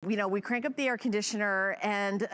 You know, we crank up the air conditioner and,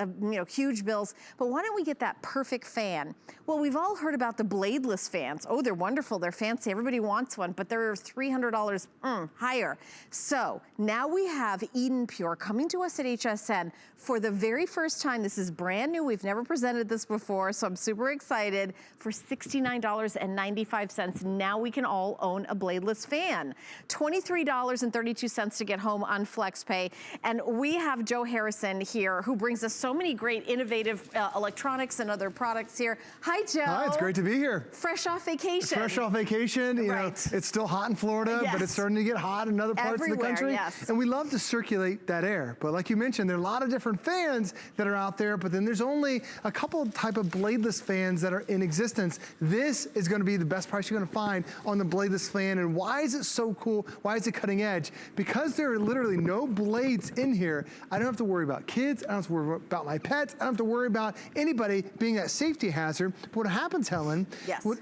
huge bills, but why don't we get that perfect fan? Well, we've all heard about the bladeless fans. Oh, they're wonderful, they're fancy, everybody wants one, but they're $300 higher. So now we have EdenPure coming to us at HSN for the very first time. This is brand new, we've never presented this before, so I'm super excited. For $69.95, now we can all own a bladeless fan. $23.32 to get home on FlexPay, and we have Joe Harrison here who brings us so many great innovative electronics and other products here. Hi, Joe. Hi, it's great to be here. Fresh off vacation. Fresh off vacation. You know, it's still hot in Florida, but it's starting to get hot in other parts of the country. Yes. And we love to circulate that air. But like you mentioned, there are a lot of different fans that are out there, but then there's only a couple type of bladeless fans that are in existence. This is going to be the best price you're going to find on the bladeless fan. And why is it so cool? Why is it cutting edge? Because there are literally no blades in here. I don't have to worry about kids. I don't have to worry about my pets. I don't have to worry about anybody being a safety hazard. But what happens, Helen,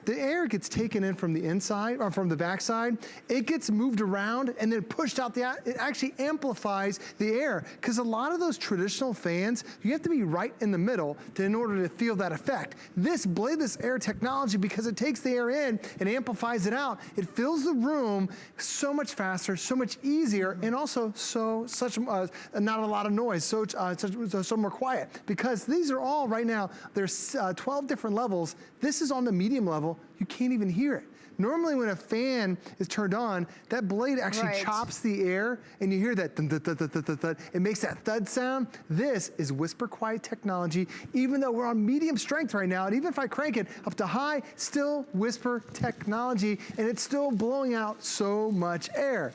the air gets taken in from the inside or from the backside. It gets moved around and then pushed out. It actually amplifies the air, because a lot of those traditional fans, you have to be right in the middle in order to feel that effect. This bladeless air technology, because it takes the air in and amplifies it out, it fills the room so much faster, so much easier, and also not a lot of noise, so more quiet. Because these are all right now, there's 12 different levels. This is on the medium level. You can't even hear it. Normally when a fan is turned on, that blade actually chops the air and you hear that thud, thud, thud, thud, thud, thud. It makes that thud sound. This is whisper quiet technology. Even though we're on medium strength right now, and even if I crank it up to high, still whisper technology, and it's still blowing out so much air.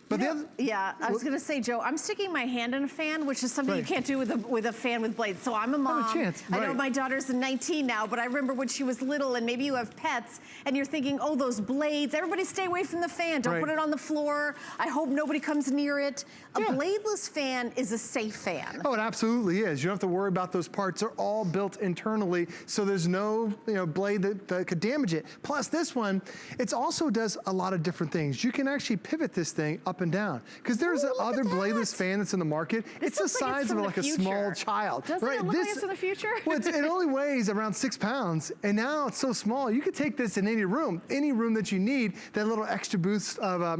But I was gonna say, Joe, I'm sticking my hand in a fan, which is something you can't do with a fan with blades. So I'm a mom. Have a chance. I know my daughter's 19 now, but I remember when she was little, and maybe you have pets, and you're thinking, oh, those blades, everybody stay away from the fan. Don't put it on the floor. I hope nobody comes near it. A bladeless fan is a safe fan. Oh, it absolutely is. You don't have to worry about those parts. They're all built internally, so there's no blade that could damage it. Plus this one, it also does a lot of different things. You can actually pivot this thing up and down, because there's other bladeless fan that's in the market. It's the size of like a small child. Doesn't it look like it's in the future? Well, it only weighs around 6 pounds, and now it's so small. You could take this in any room that you need, that little extra boost of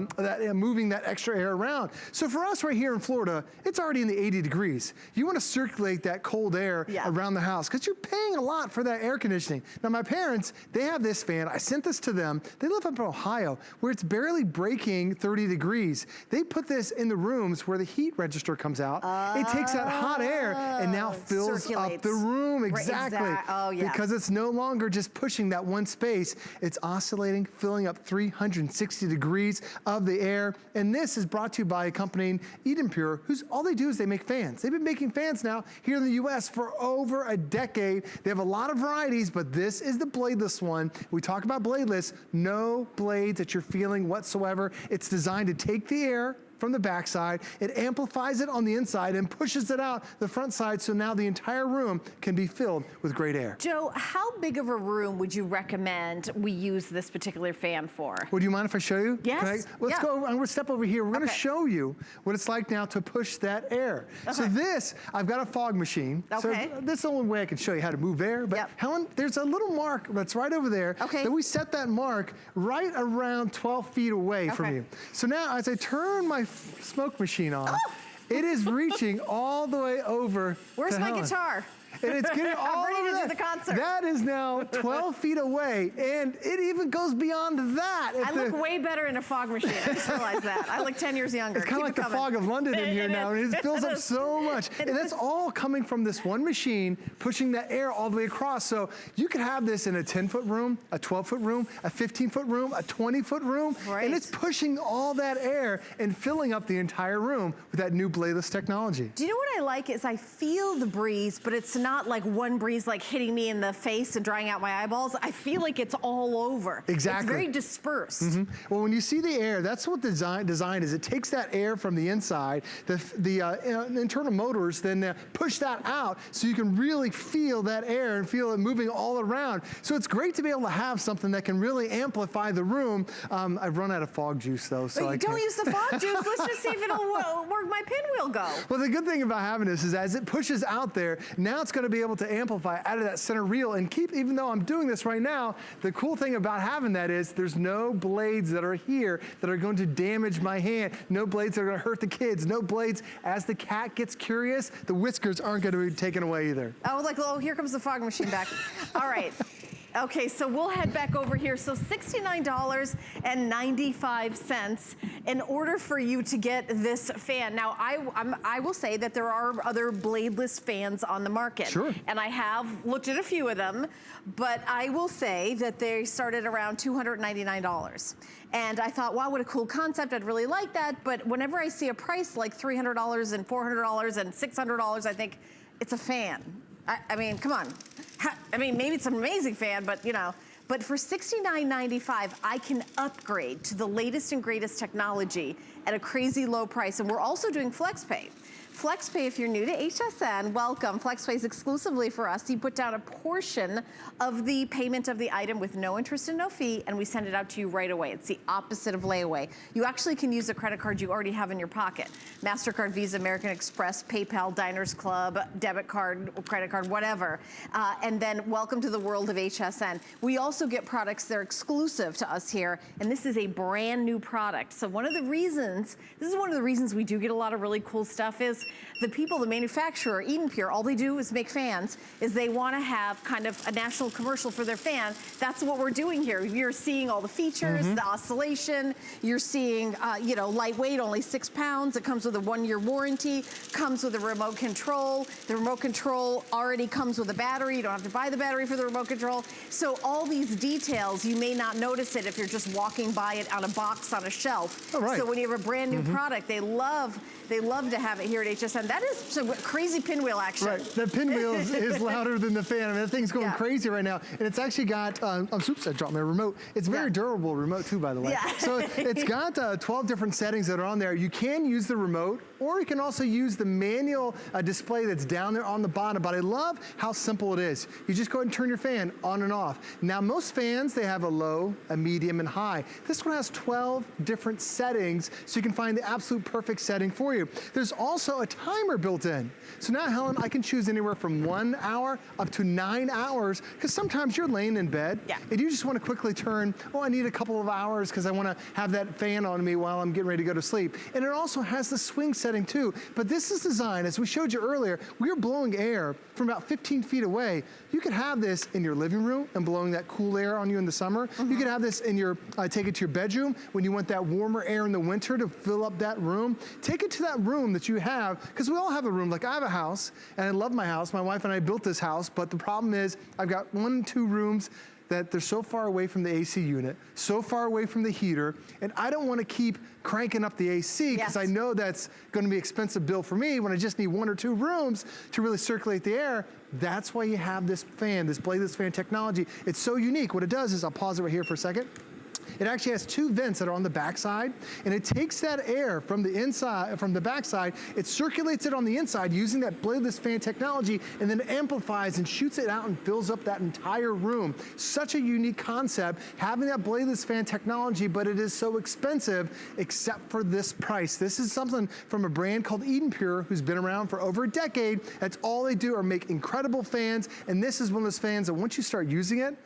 moving that extra air around. So for us right here in Florida, it's already in the 80 degrees. You want to circulate that cold air around the house, because you're paying a lot for that air conditioning. Now my parents, they have this fan. I sent this to them. They live up in Ohio, where it's barely breaking 30 degrees. They put this in the rooms where the heat register comes out. It takes that hot air and now fills up the room. Exactly. Because it's no longer just pushing that one space. It's oscillating, filling up 360 degrees of the air. And this is brought to you by a company, EdenPure, all they do is they make fans. They've been making fans now here in the US for over a decade. They have a lot of varieties, but this is the bladeless one. We talk about bladeless, no blades that you're feeling whatsoever. It's designed to take the air from the backside, it amplifies it on the inside and pushes it out the front side, so now the entire room can be filled with great air. Joe, how big of a room would you recommend we use this particular fan for? Would you mind if I show you? Yes. Let's go over, I'm gonna step over here. We're gonna show you what it's like now to push that air. So this, I've got a fog machine. So this is the only way I can show you how to move air, but Helen, there's a little mark that's right over there that we set that mark right around 12 feet away from you. So now as I turn my smoke machine on, it is reaching all the way over. Where's my guitar? And it's getting all ready to do the concert. That is now 12 feet away, and it even goes beyond that. I look way better in a fog machine. I just realized that. I look 10 years younger. It's kind of like the fog of London in here now, and it fills up so much. And that's all coming from this one machine, pushing that air all the way across. So you could have this in a 10-foot room, a 12-foot room, a 15-foot room, a 20-foot room, and it's pushing all that air and filling up the entire room with that new bladeless technology. Do you know what I like is I feel the breeze, but it's not like one breeze like hitting me in the face and drying out my eyeballs. I feel like it's all over. Exactly. It's very dispersed. Well, when you see the air, that's what design is. It takes that air from the inside, the internal motors then push that out so you can really feel that air and feel it moving all around. So it's great to be able to have something that can really amplify the room. I've run out of fog juice though, so I don't can't. use the fog juice. Let's just see if it'll work my pinwheel go. Well, the good thing about having this is as it pushes out there, now it's going to be able to amplify out of that center reel and keep, even though I'm doing this right now, the cool thing about having that is there's no blades that are here that are going to damage my hand, no blades that are going to hurt the kids, no blades. As the cat gets curious, the whiskers aren't going to be taken away either. Oh, like, oh, here comes the fog machine back. All right. Okay, so we'll head back over here. So $69.95 in order for you to get this fan. Now, I will say that there are other bladeless fans on the market. Sure. And I have looked at a few of them, but I will say that they started around $299. And I thought, wow, what a cool concept. I'd really like that. But whenever I see a price like $300 and $400 and $600, I think it's a fan. I mean, come on. I mean, maybe it's an amazing fan, but you know, but for $69.95, I can upgrade to the latest and greatest technology at a crazy low price. And we're also doing FlexPay. FlexPay, if you're new to HSN, welcome. FlexPay is exclusively for us. You put down a portion of the payment of the item with no interest and no fee, and we send it out to you right away. It's the opposite of layaway. You actually can use a credit card you already have in your pocket. MasterCard, Visa, American Express, PayPal, Diners Club, debit card, credit card, whatever. And then welcome to the world of HSN. We also get products that are exclusive to us here, and this is a brand new product. So one of the reasons, this is one of the reasons we do get a lot of really cool stuff is the people, the manufacturer, EdenPure, all they do is make fans, is they want to have kind of a national commercial for their fan. That's what we're doing here. You're seeing all the features, the oscillation. You're seeing, you know, lightweight, only 6 pounds. It comes with a 1-year warranty, comes with a remote control. The remote control already comes with a battery. You don't have to buy the battery for the remote control. So all these details, you may not notice it if you're just walking by it on a box on a shelf. Oh, right. So when you have a brand new product, they love to have it here at HSN. That is some crazy pinwheel action. Right, the pinwheel is louder than the fan. I mean, that thing's going crazy right now. And it's actually got, oops, I dropped my remote. It's very durable remote too, by the way. Yeah. So it's got 12 different settings that are on there. You can use the remote, or you can also use the manual display that's down there on the bottom. But I love how simple it is. You just go ahead and turn your fan on and off. Now, most fans, they have a low, a medium, and high. This one has 12 different settings, so you can find the absolute perfect setting for you. There's also a timer built in. So now, Helen, I can choose anywhere from 1 hour up to 9 hours, because sometimes you're laying in bed and you just want to quickly turn, oh, I need a couple of hours because I want to have that fan on me while I'm getting ready to go to sleep. And it also has the swing setting too. But this is designed, as we showed you earlier, we're blowing air from about 15 feet away. You could have this in your living room and blowing that cool air on you in the summer. You could have this in your, take it to your bedroom when you want that warmer air in the winter to fill up that room. Take it to that room that you have, because we all have a room. Like, I have a house, and I love my house. My wife and I built this house, but the problem is I've got 1, 2 rooms that they're so far away from the AC unit, so far away from the heater, and I don't want to keep cranking up the AC because I know that's going to be an expensive bill for me when I just need 1 or 2 rooms to really circulate the air. That's why you have this fan, this bladeless fan technology. It's so unique. What it does is, I'll pause it right here for a second. It actually has 2 vents that are on the backside, and it takes that air from the inside, from the backside, it circulates it on the inside using that bladeless fan technology, and then amplifies and shoots it out and fills up that entire room. Such a unique concept, having that bladeless fan technology, but it is so expensive, except for this price. This is something from a brand called EdenPure, who's been around for over a decade. That's all they do, are make incredible fans, and this is one of those fans that once you start using it,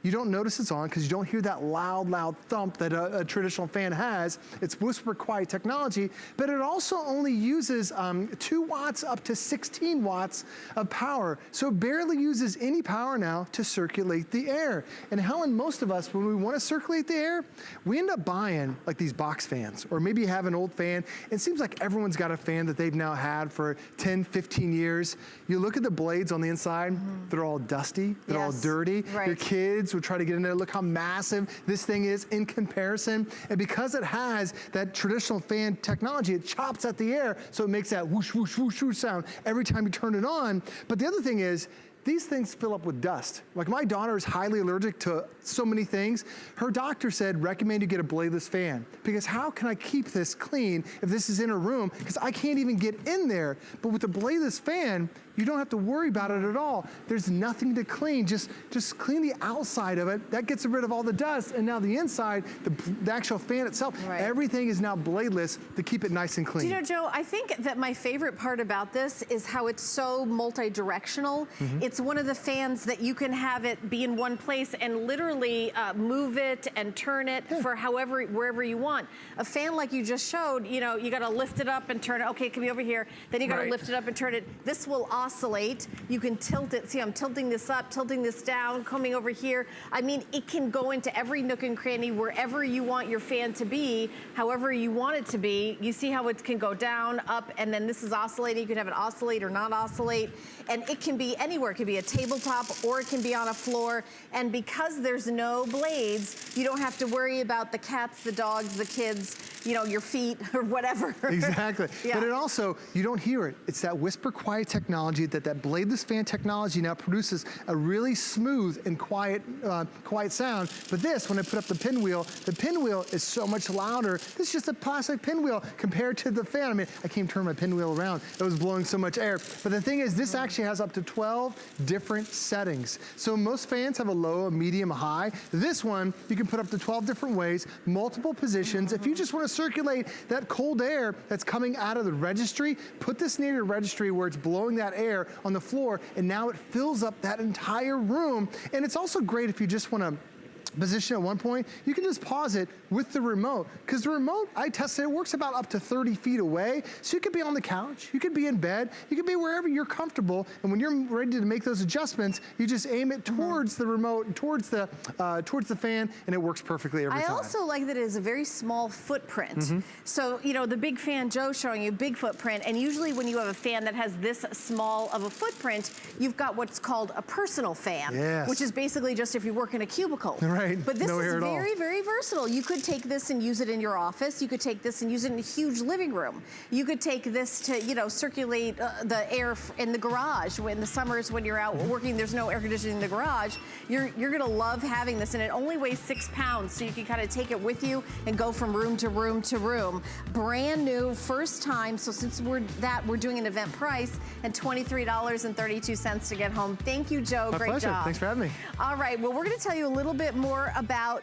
you don't notice it's on because you don't hear that loud thump that a traditional fan has. It's whisper quiet technology, but it also only uses 2 watts up to 16 watts of power. So it barely uses any power now to circulate the air. And Helen, most of us, when we want to circulate the air, we end up buying like these box fans, or maybe you have an old fan. It seems like everyone's got a fan that they've now had for 10, 15 years. You look at the blades on the inside, they're all dusty, they're all dirty. Your kids kids would try to get in there. Look how massive this thing is in comparison. And because it has that traditional fan technology, it chops at the air, so it makes that whoosh, whoosh, whoosh, whoosh sound every time you turn it on. But the other thing is, these things fill up with dust. Like my daughter is highly allergic to so many things. Her doctor said, recommend you get a bladeless fan, because how can I keep this clean if this is in her room? Because I can't even get in there. But with the bladeless fan, you don't have to worry about it at all. There's nothing to clean. Just clean the outside of it. That gets rid of all the dust. And now the inside, the actual fan itself, everything is now bladeless to keep it nice and clean. Do you know, Joe, I think that my favorite part about this is how it's so multi-directional. It's one of the fans that you can have it be in one place and literally move it and turn it for wherever you want. A fan like you just showed, you know, you got to lift it up and turn it. Okay, it can be over here. Then you got to lift it up and turn it. This will oscillate. You can tilt it. See, I'm tilting this up, tilting this down, coming over here. I mean, it can go into every nook and cranny wherever you want your fan to be, however you want it to be. You see how it can go down, up, and then this is oscillating. You could have it oscillate or not oscillate. And it can be anywhere. It can be a tabletop or it can be on a floor. And because there's no blades, you don't have to worry about the cats, the dogs, the kids, you know, your feet or whatever. Exactly. But it also, you don't hear it. It's that whisper quiet technology that bladeless fan technology now produces a really smooth and quiet sound. But this, when I put up the pinwheel is so much louder. This is just a plastic pinwheel compared to the fan. I mean, I can't turn my pinwheel around. It was blowing so much air. But the thing is, this actually has up to 12 different settings. So most fans have a low, a medium, a high. This one, you can put up to 12 different ways, multiple positions. If you just want to circulate that cold air that's coming out of the registry, put this near your registry where it's blowing that air on the floor, and now it fills up that entire room. And it's also great if you just want to position at one point, you can just pause it with the remote, because the remote, I tested, it works about up to 30 feet away. So you could be on the couch, you could be in bed, you could be wherever you're comfortable, and when you're ready to make those adjustments, you just aim it towards the remote, towards the fan, and it works perfectly every time. I also like that it is a very small footprint. So, you know, the big fan Joe's showing you, big footprint, and usually when you have a fan that has this small of a footprint, you've got what's called a personal fan, which is basically just if you work in a cubicle. But this is very, very versatile. You could take this and use it in your office. You could take this and use it in a huge living room. You could take this to, you know, circulate the air in the garage. In the summers when you're out working, there's no air conditioning in the garage. You're gonna love having this, and it only weighs 6 pounds, so you can kind of take it with you and go from room to room to room. Brand new, first time, so since we're doing an event price, and $23.32 to get home. Thank you, Joe. My Great pleasure. job. Thanks for having me. All right, well, we're gonna tell you a little bit more about